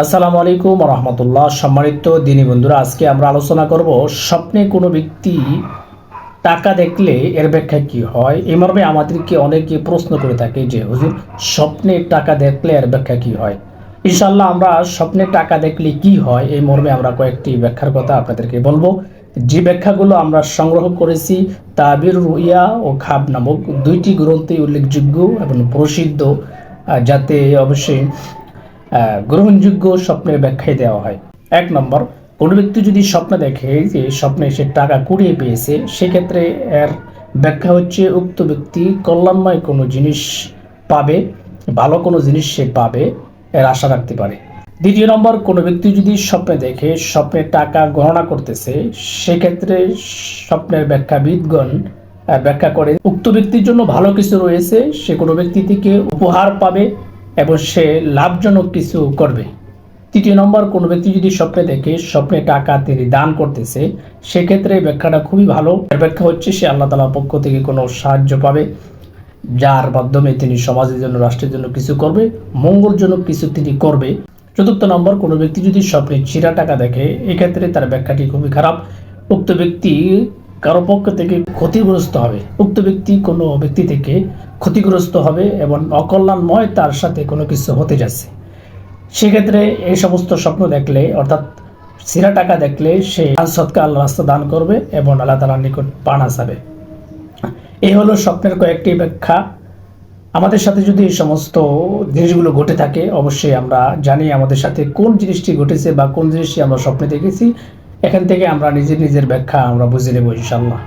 আসসালামু আলাইকুম রহমতুল্লাহ। সম্মানিত দিনী বন্ধুরা, আজকে আমরা আলোচনা করব স্বপ্নে কোনো ব্যক্তি টাকা দেখলে এর ব্যাখ্যা কি হয়। এই মর্মে আমাদেরকে অনেকে প্রশ্ন করে থাকে যে হুজুর, স্বপ্নে টাকা দেখলে এর ব্যাখ্যা কি হয়। ইনশাল্লাহ আমরা স্বপ্নে টাকা দেখলে কি হয় এই মর্মে আমরা কয়েকটি ব্যাখ্যার কথা আপনাদেরকে বলবো, যে ব্যাখ্যাগুলো আমরা সংগ্রহ করেছি তাবির রুইয়া ও খাব নামক দুইটি গ্রন্থে উল্লেখযোগ্য এবং প্রসিদ্ধ, যাতে অবশ্যই গ্রহণযোগ্য স্বপ্নের ব্যাখ্যায় দেওয়া হয়। 1 নম্বর, কোনো ব্যক্তি যদি স্বপ্ন দেখে যে স্বপ্নে সে টাকা কুড়িয়ে পেয়েছে, সেক্ষেত্রে এর ব্যাখ্যা হচ্ছে উক্ত ব্যক্তি কল্যাণময় কোনো জিনিস পাবে, ভালো কোনো জিনিস সে পাবে, এর আশা রাখতে পারে। 2 নম্বর, কোনো ব্যক্তি যদি স্বপ্নে দেখে স্বপ্নে টাকা গণনা করতেছে, সেক্ষেত্রে স্বপ্নের ব্যাখ্যাবিদগণ ব্যাখ্যা করে উক্ত ব্যক্তির জন্য ভালো কিছু রয়েছে, সে কোনো ব্যক্তি থেকে উপহার পাবে এবং সে লাভজনক কিছু করবে। 3 নম্বর, কোনো ব্যক্তি যদি স্বপ্নে দেখে স্বপ্নে টাকা তিনি দান করতেছে, সেক্ষেত্রে ব্যাখ্যাটা খুবই ভালো। এর ব্যাখ্যা হচ্ছে সে আল্লাহ তাআলার পক্ষ থেকে কোনো সাহায্য পাবে, যার মাধ্যমে তিনি সমাজের জন্য, রাষ্ট্রের জন্য কিছু করবে, মঙ্গলজনক কিছু তিনি করবে। 4 নম্বর, কোনো ব্যক্তি যদি স্বপ্নে ছিঁড়া টাকা দেখে, এক্ষেত্রে তার ব্যাখ্যাটি খুবই খারাপ। উক্ত ব্যক্তি কারো পক্ষ থেকে ক্ষতিগ্রস্ত হবে, উক্ত ব্যক্তি কোনো ব্যক্তি থেকে ক্ষতিগ্রস্ত হবে এবং অকল্যাণময় তার সাথে কোনো কিছু হতে যাচ্ছে। সেক্ষেত্রে এই সমস্ত স্বপ্ন দেখলে, অর্থাৎ ছিঁড়া টাকা দেখলে, সে সৎকা আল্লাহ রাস্তা দান করবে এবং আল্লাহ তাআলার নিকট পানা চাবে। এই হলো স্বপ্নের কয়েকটি ব্যাখ্যা। আমাদের সাথে যদি এই সমস্ত জিনিসগুলো ঘটে থাকে, অবশ্যই আমরা জানি আমাদের সাথে কোন জিনিসটি ঘটেছে বা কোন জিনিসটি আমরা স্বপ্নে দেখেছি। এখান থেকে আমরা নিজের ব্যাখ্যা আমরা বুঝে নেব ইনশাআল্লাহ।